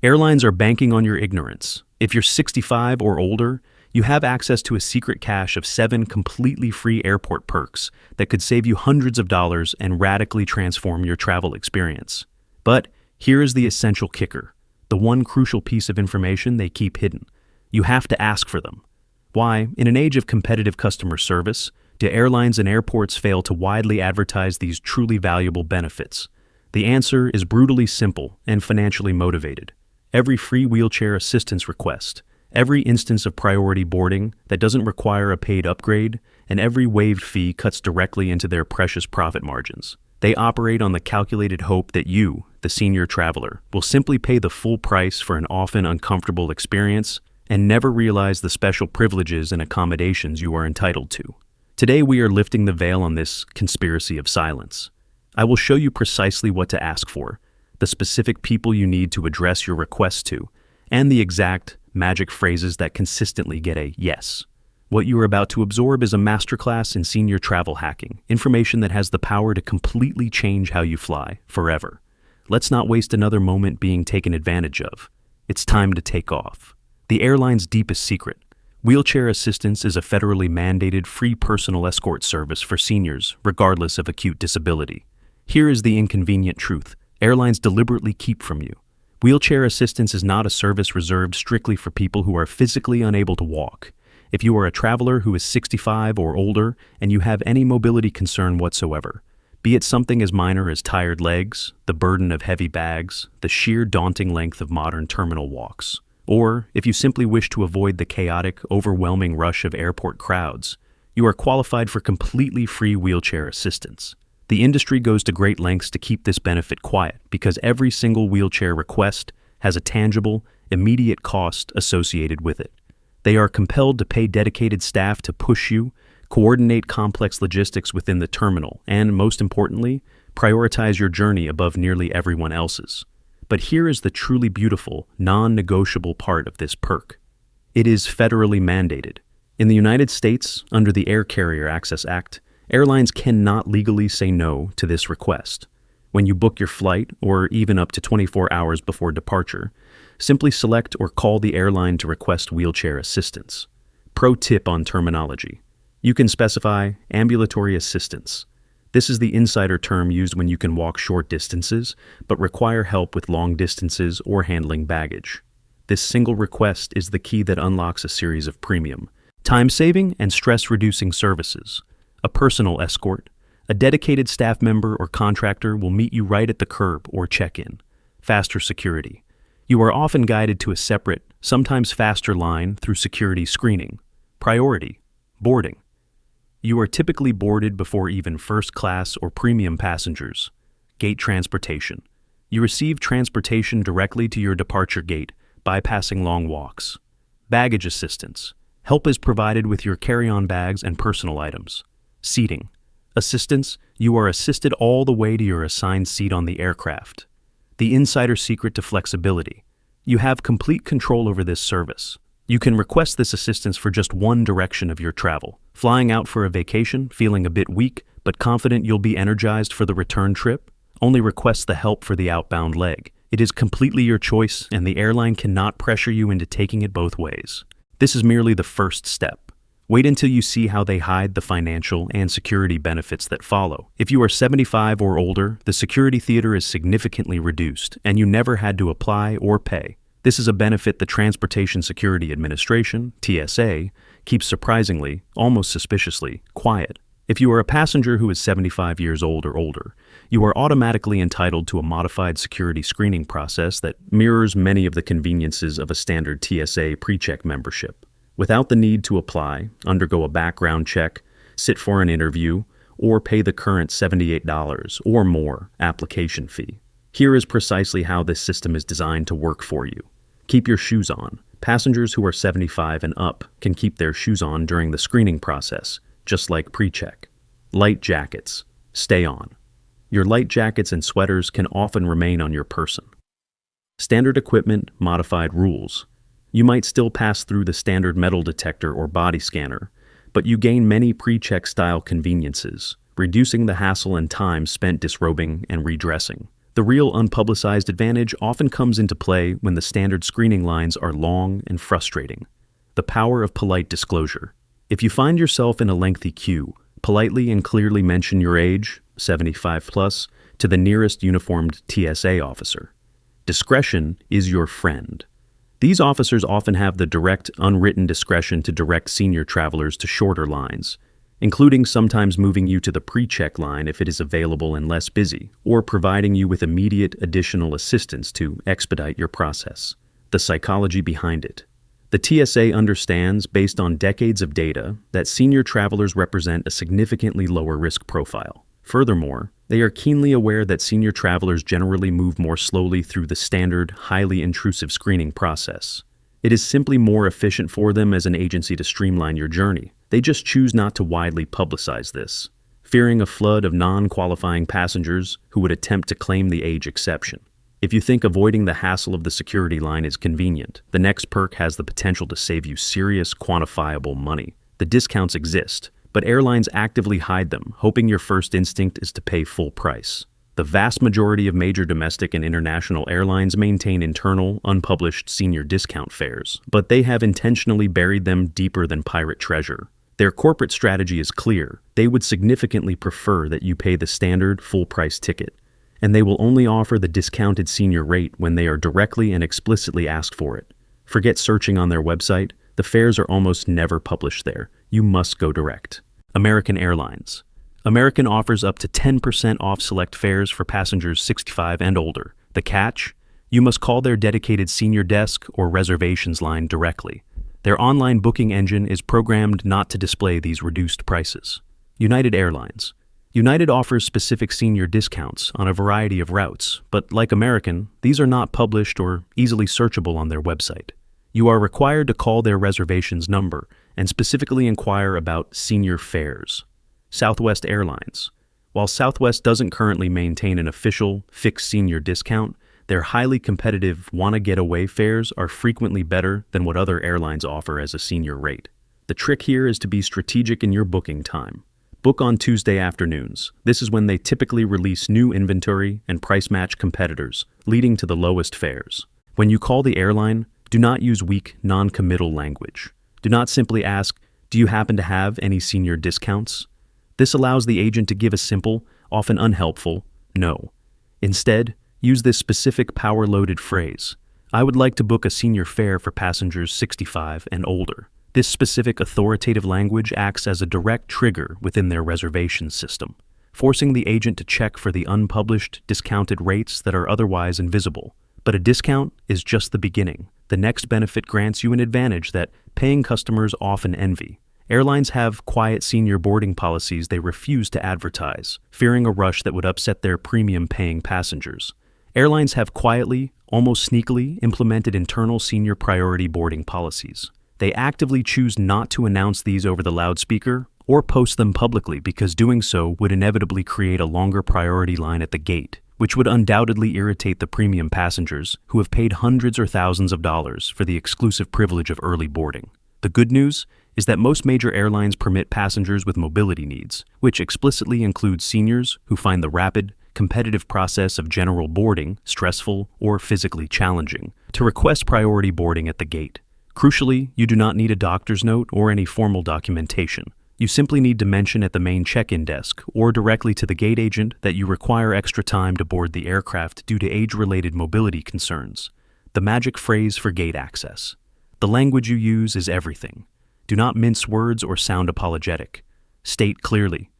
Airlines are banking on your ignorance. If you're 65 or older, you have access to a secret cache of 7 completely free airport perks that could save you hundreds of dollars and radically transform your travel experience. But here is the essential kicker, the one crucial piece of information they keep hidden. You have to ask for them. Why, in an age of competitive customer service, do airlines and airports fail to widely advertise these truly valuable benefits? The answer is brutally simple and financially motivated. Every free wheelchair assistance request, every instance of priority boarding that doesn't require a paid upgrade, and every waived fee cuts directly into their precious profit margins. They operate on the calculated hope that you, the senior traveler, will simply pay the full price for an often uncomfortable experience and never realize the special privileges and accommodations you are entitled to. Today we are lifting the veil on this conspiracy of silence. I will show you precisely what to ask for, the specific people you need to address your request to, and the exact magic phrases that consistently get a yes. What you are about to absorb is a masterclass in senior travel hacking, information that has the power to completely change how you fly, forever. Let's not waste another moment being taken advantage of. It's time to take off. The airline's deepest secret. Wheelchair assistance is a federally mandated free personal escort service for seniors, regardless of acute disability. Here is the inconvenient truth airlines deliberately keep from you. Wheelchair assistance is not a service reserved strictly for people who are physically unable to walk. If you are a traveler who is 65 or older and you have any mobility concern whatsoever, be it something as minor as tired legs, the burden of heavy bags, the sheer daunting length of modern terminal walks, or if you simply wish to avoid the chaotic, overwhelming rush of airport crowds, you are qualified for completely free wheelchair assistance. The industry goes to great lengths to keep this benefit quiet because every single wheelchair request has a tangible, immediate cost associated with it. They are compelled to pay dedicated staff to push you, coordinate complex logistics within the terminal, and, most importantly, prioritize your journey above nearly everyone else's. But here is the truly beautiful, non-negotiable part of this perk. It is federally mandated. In the United States, under the Air Carrier Access Act, airlines cannot legally say no to this request. When you book your flight, or even up to 24 hours before departure, simply select or call the airline to request wheelchair assistance. Pro tip on terminology. You can specify ambulatory assistance. This is the insider term used when you can walk short distances, but require help with long distances or handling baggage. This single request is the key that unlocks a series of premium, time-saving and stress-reducing services. A personal escort, a dedicated staff member or contractor will meet you right at the curb or check-in. Faster security. You are often guided to a separate, sometimes faster line through security screening. Priority. Boarding. You are typically boarded before even first-class or premium passengers. Gate transportation. You receive transportation directly to your departure gate, bypassing long walks. Baggage assistance. Help is provided with your carry-on bags and personal items. Seating. Assistance, you are assisted all the way to your assigned seat on the aircraft. The insider secret to flexibility. You have complete control over this service. You can request this assistance for just one direction of your travel. Flying out for a vacation, feeling a bit weak, but confident you'll be energized for the return trip? Only request the help for the outbound leg. It is completely your choice, and the airline cannot pressure you into taking it both ways. This is merely the first step. Wait until you see how they hide the financial and security benefits that follow. If you are 75 or older, the security theater is significantly reduced, and you never had to apply or pay. This is a benefit the Transportation Security Administration, TSA, keeps surprisingly, almost suspiciously, quiet. If you are a passenger who is 75 years old or older, you are automatically entitled to a modified security screening process that mirrors many of the conveniences of a standard TSA PreCheck membership. Without the need to apply, undergo a background check, sit for an interview, or pay the current $78 or more application fee. Here is precisely how this system is designed to work for you. Keep your shoes on. Passengers who are 75 and up can keep their shoes on during the screening process, just like PreCheck. Light jackets. Stay on. Your light jackets and sweaters can often remain on your person. Standard equipment, modified rules. You might still pass through the standard metal detector or body scanner, but you gain many PreCheck-style conveniences, reducing the hassle and time spent disrobing and redressing. The real unpublicized advantage often comes into play when the standard screening lines are long and frustrating. The power of polite disclosure. If you find yourself in a lengthy queue, politely and clearly mention your age, 75 plus, to the nearest uniformed TSA officer. Discretion is your friend. These officers often have the direct, unwritten discretion to direct senior travelers to shorter lines, including sometimes moving you to the pre-check line if it is available and less busy, or providing you with immediate additional assistance to expedite your process. The psychology behind it. The TSA understands, based on decades of data, that senior travelers represent a significantly lower risk profile. Furthermore, they are keenly aware that senior travelers generally move more slowly through the standard, highly intrusive screening process. It is simply more efficient for them as an agency to streamline your journey. They just choose not to widely publicize this, fearing a flood of non-qualifying passengers who would attempt to claim the age exception. If you think avoiding the hassle of the security line is convenient, the next perk has the potential to save you serious, quantifiable money. The discounts exist, but airlines actively hide them, hoping your first instinct is to pay full price. The vast majority of major domestic and international airlines maintain internal, unpublished senior discount fares, but they have intentionally buried them deeper than pirate treasure. Their corporate strategy is clear. They would significantly prefer that you pay the standard, full-price ticket, and they will only offer the discounted senior rate when they are directly and explicitly asked for it. Forget searching on their website. The fares are almost never published there. You must go direct. American Airlines. American offers up to 10% off select fares for passengers 65 and older. The catch? You must call their dedicated senior desk or reservations line directly. Their online booking engine is programmed not to display these reduced prices. United Airlines. United offers specific senior discounts on a variety of routes, but like American, these are not published or easily searchable on their website. You are required to call their reservations number and specifically inquire about senior fares. Southwest Airlines. While Southwest doesn't currently maintain an official, fixed senior discount, their highly competitive wanna-get-away fares are frequently better than what other airlines offer as a senior rate. The trick here is to be strategic in your booking time. Book on Tuesday afternoons. This is when they typically release new inventory and price-match competitors, leading to the lowest fares. When you call the airline, do not use weak, non-committal language. Do not simply ask, "Do you happen to have any senior discounts?" This allows the agent to give a simple, often unhelpful, no. Instead, use this specific power-loaded phrase, "I would like to book a senior fare for passengers 65 and older." This specific authoritative language acts as a direct trigger within their reservation system, forcing the agent to check for the unpublished, discounted rates that are otherwise invisible. But a discount is just the beginning. The next benefit grants you an advantage that paying customers often envy. Airlines have quiet senior boarding policies they refuse to advertise, fearing a rush that would upset their premium-paying passengers. Airlines have quietly, almost sneakily, implemented internal senior priority boarding policies. They actively choose not to announce these over the loudspeaker or post them publicly because doing so would inevitably create a longer priority line at the gate, which would undoubtedly irritate the premium passengers who have paid hundreds or thousands of dollars for the exclusive privilege of early boarding. The good news is that most major airlines permit passengers with mobility needs, which explicitly includes seniors who find the rapid, competitive process of general boarding stressful or physically challenging, to request priority boarding at the gate. Crucially, you do not need a doctor's note or any formal documentation. You simply need to mention at the main check-in desk or directly to the gate agent that you require extra time to board the aircraft due to age-related mobility concerns. The magic phrase for gate access. The language you use is everything. Do not mince words or sound apologetic. State clearly,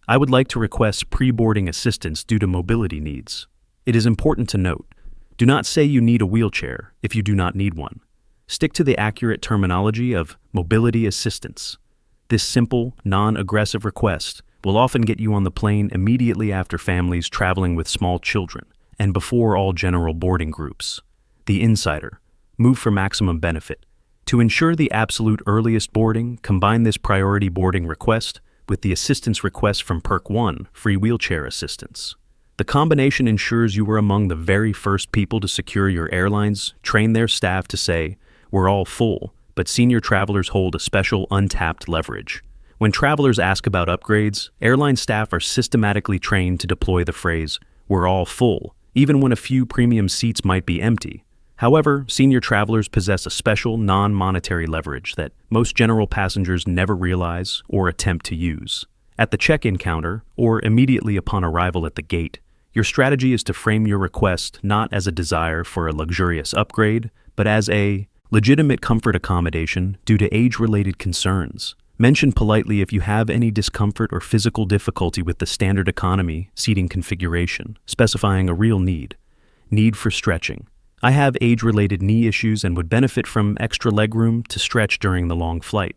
"I would like to request pre-boarding assistance due to mobility needs." It is important to note, do not say you need a wheelchair if you do not need one. Stick to the accurate terminology of mobility assistance. This simple, non-aggressive request will often get you on the plane immediately after families traveling with small children and before all general boarding groups. The insider. Move for maximum benefit. To ensure the absolute earliest boarding, combine this priority boarding request with the assistance request from Perk 1, free wheelchair assistance. The combination ensures you are among the very first people to secure your airlines, train their staff to say, "We're all full," but senior travelers hold a special untapped leverage. When travelers ask about upgrades, airline staff are systematically trained to deploy the phrase, "We're all full," even when a few premium seats might be empty. However, senior travelers possess a special non-monetary leverage that most general passengers never realize or attempt to use. At the check-in counter, or immediately upon arrival at the gate, your strategy is to frame your request not as a desire for a luxurious upgrade, but as a legitimate comfort accommodation due to age-related concerns. Mention politely if you have any discomfort or physical difficulty with the standard economy seating configuration, specifying a real need. Need for stretching. I have age-related knee issues and would benefit from extra legroom to stretch during the long flight.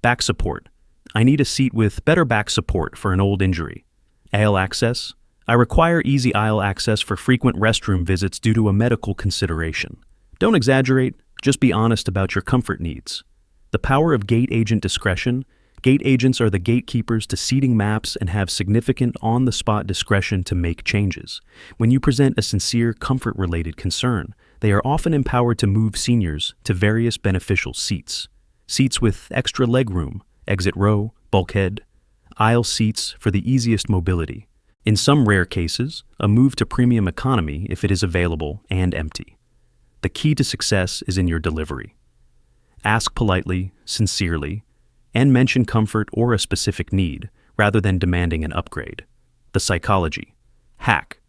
Back support. I need a seat with better back support for an old injury. Aisle access. I require easy aisle access for frequent restroom visits due to a medical consideration. Don't exaggerate, just be honest about your comfort needs. The power of gate agent discretion. Gate agents are the gatekeepers to seating maps and have significant on-the-spot discretion to make changes. When you present a sincere comfort-related concern, they are often empowered to move seniors to various beneficial seats. Seats with extra legroom, exit row, bulkhead, aisle seats for the easiest mobility. In some rare cases, a move to premium economy if it is available and empty. The key to success is in your delivery. Ask politely, sincerely, and mention comfort or a specific need, rather than demanding an upgrade. The psychology. Hack.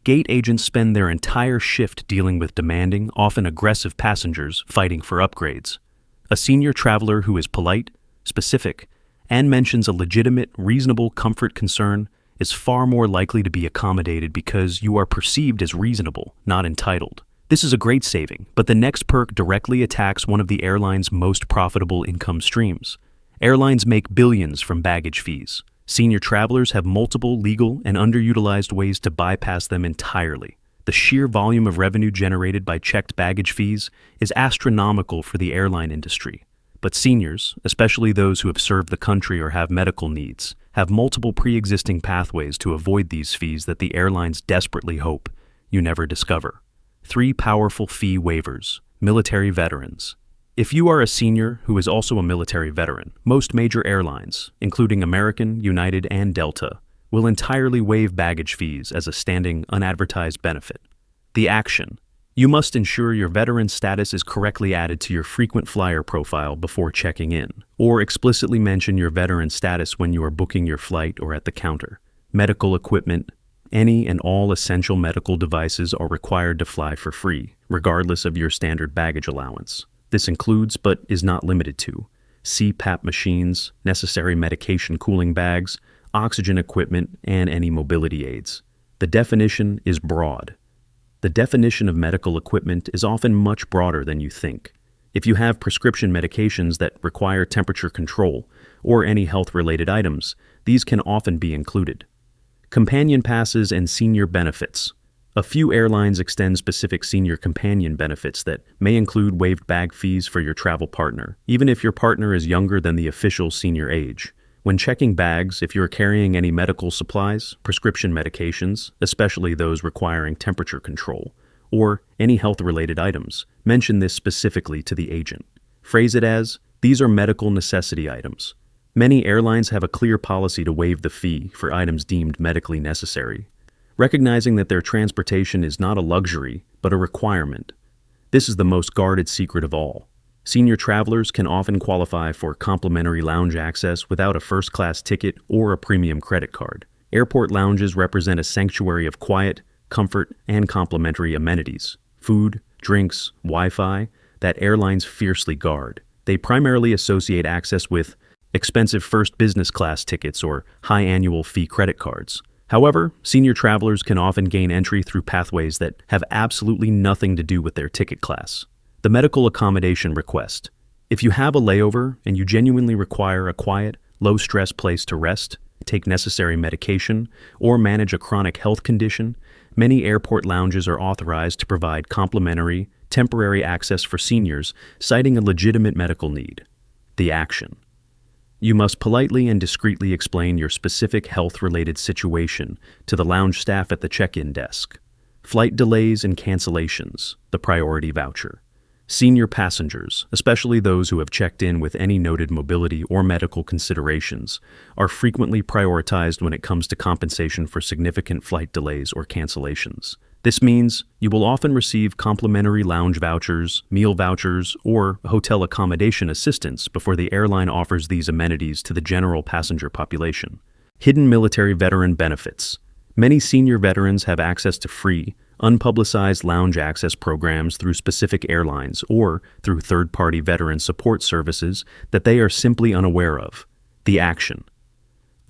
Gate agents spend their entire shift dealing with demanding, often aggressive passengers fighting for upgrades. A senior traveler who is polite, specific, and mentions a legitimate, reasonable comfort concern is far more likely to be accommodated because you are perceived as reasonable, not entitled. This is a great saving, but the next perk directly attacks one of the airline's most profitable income streams. Airlines make billions from baggage fees. Senior travelers have multiple legal and underutilized ways to bypass them entirely. The sheer volume of revenue generated by checked baggage fees is astronomical for the airline industry. But seniors, especially those who have served the country or have medical needs, have multiple pre-existing pathways to avoid these fees that the airlines desperately hope you never discover. 3 powerful fee waivers. Military veterans. If you are a senior who is also a military veteran, most major airlines, including American, United, and Delta, will entirely waive baggage fees as a standing, unadvertised benefit. The action. You must ensure your veteran status is correctly added to your frequent flyer profile before checking in, or explicitly mention your veteran status when you are booking your flight or at the counter. Medical equipment. Any and all essential medical devices are required to fly for free, regardless of your standard baggage allowance. This includes, but is not limited to, CPAP machines, necessary medication cooling bags, oxygen equipment, and any mobility aids. The definition is broad. The definition of medical equipment is often much broader than you think. If you have prescription medications that require temperature control, or any health-related items, these can often be included. Companion passes and senior benefits. A few airlines extend specific senior companion benefits that may include waived bag fees for your travel partner, even if your partner is younger than the official senior age. When checking bags, if you're carrying any medical supplies, prescription medications, especially those requiring temperature control, or any health-related items, mention this specifically to the agent. Phrase it as, "These are medical necessity items." Many airlines have a clear policy to waive the fee for items deemed medically necessary, recognizing that their transportation is not a luxury, but a requirement. This is the most guarded secret of all. Senior travelers can often qualify for complimentary lounge access without a first-class ticket or a premium credit card. Airport lounges represent a sanctuary of quiet, comfort, and complimentary amenities, food, drinks, Wi-Fi, that airlines fiercely guard. They primarily associate access with expensive first business class tickets or high annual fee credit cards. However, senior travelers can often gain entry through pathways that have absolutely nothing to do with their ticket class. The medical accommodation request. If you have a layover and you genuinely require a quiet, low-stress place to rest, take necessary medication, or manage a chronic health condition, many airport lounges are authorized to provide complimentary, temporary access for seniors, citing a legitimate medical need. The action. You must politely and discreetly explain your specific health-related situation to the lounge staff at the check-in desk. Flight delays and cancellations, the priority voucher. Senior passengers, especially those who have checked in with any noted mobility or medical considerations, are frequently prioritized when it comes to compensation for significant flight delays or cancellations. This means you will often receive complimentary lounge vouchers, meal vouchers, or hotel accommodation assistance before the airline offers these amenities to the general passenger population. Hidden military veteran benefits. Many senior veterans have access to free, unpublicized lounge access programs through specific airlines or through third-party veteran support services that they are simply unaware of. The action.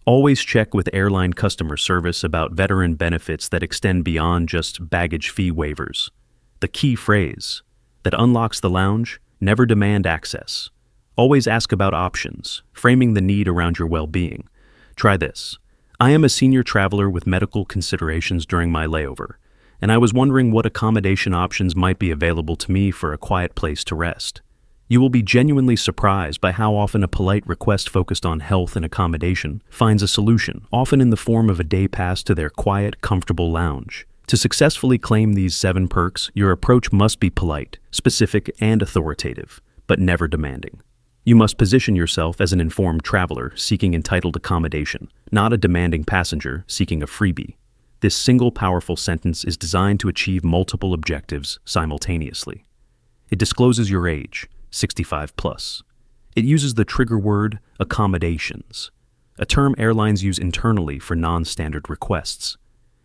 Always check with airline customer service about veteran benefits that extend beyond just baggage fee waivers. The key phrase that unlocks the lounge: never demand access. Always ask about options, framing the need around your well-being. Try this. I am a senior traveler with medical considerations during my layover, and I was wondering what accommodation options might be available to me for a quiet place to rest. You will be genuinely surprised by how often a polite request focused on health and accommodation finds a solution, often in the form of a day pass to their quiet, comfortable lounge. To successfully claim these 7 perks, your approach must be polite, specific, and authoritative, but never demanding. You must position yourself as an informed traveler seeking entitled accommodation, not a demanding passenger seeking a freebie. This single powerful sentence is designed to achieve multiple objectives simultaneously. It discloses your age, 65 plus. It uses the trigger word accommodations, a term airlines use internally for non-standard requests.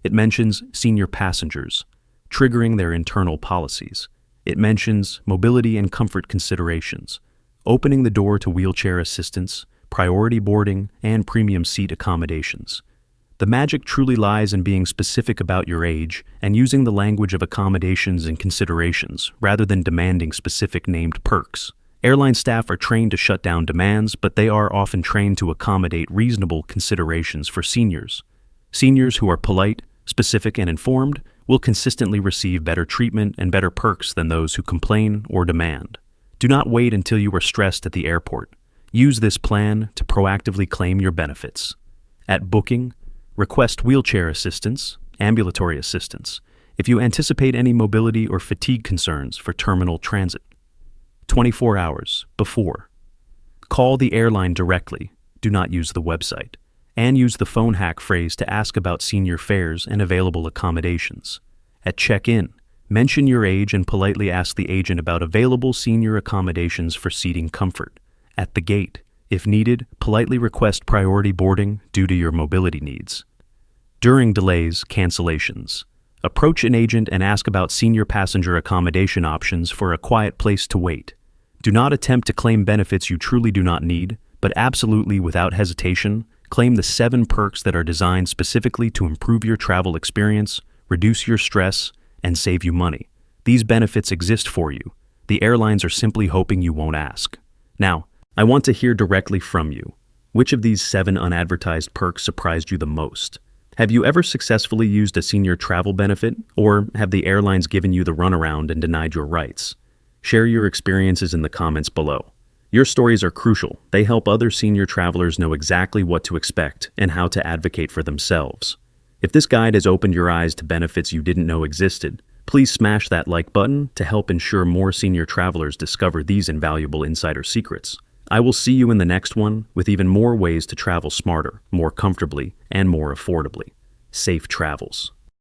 It mentions senior passengers, triggering their internal policies. It mentions mobility and comfort considerations, opening the door to wheelchair assistance, priority boarding, and premium seat accommodations. The magic truly lies in being specific about your age and using the language of accommodations and considerations rather than demanding specific named perks. Airline staff are trained to shut down demands, but they are often trained to accommodate reasonable considerations for seniors. Seniors who are polite, specific, and informed will consistently receive better treatment and better perks than those who complain or demand. Do not wait until you are stressed at the airport. Use this plan to proactively claim your benefits. At booking, request wheelchair assistance, ambulatory assistance, if you anticipate any mobility or fatigue concerns for terminal transit. 24 hours before. Call the airline directly, do not use the website, and use the phone hack phrase to ask about senior fares and available accommodations. At check-in, mention your age and politely ask the agent about available senior accommodations for seating comfort. At the gate, if needed, politely request priority boarding due to your mobility needs. During delays, cancellations. Approach an agent and ask about senior passenger accommodation options for a quiet place to wait. Do not attempt to claim benefits you truly do not need, but absolutely without hesitation, claim the 7 perks that are designed specifically to improve your travel experience, reduce your stress, and save you money. These benefits exist for you. The airlines are simply hoping you won't ask. Now, I want to hear directly from you. Which of these 7 unadvertised perks surprised you the most? Have you ever successfully used a senior travel benefit, or have the airlines given you the runaround and denied your rights? Share your experiences in the comments below. Your stories are crucial. They help other senior travelers know exactly what to expect and how to advocate for themselves. If this guide has opened your eyes to benefits you didn't know existed, please smash that like button to help ensure more senior travelers discover these invaluable insider secrets. I will see you in the next one with even more ways to travel smarter, more comfortably, and more affordably. Safe travels.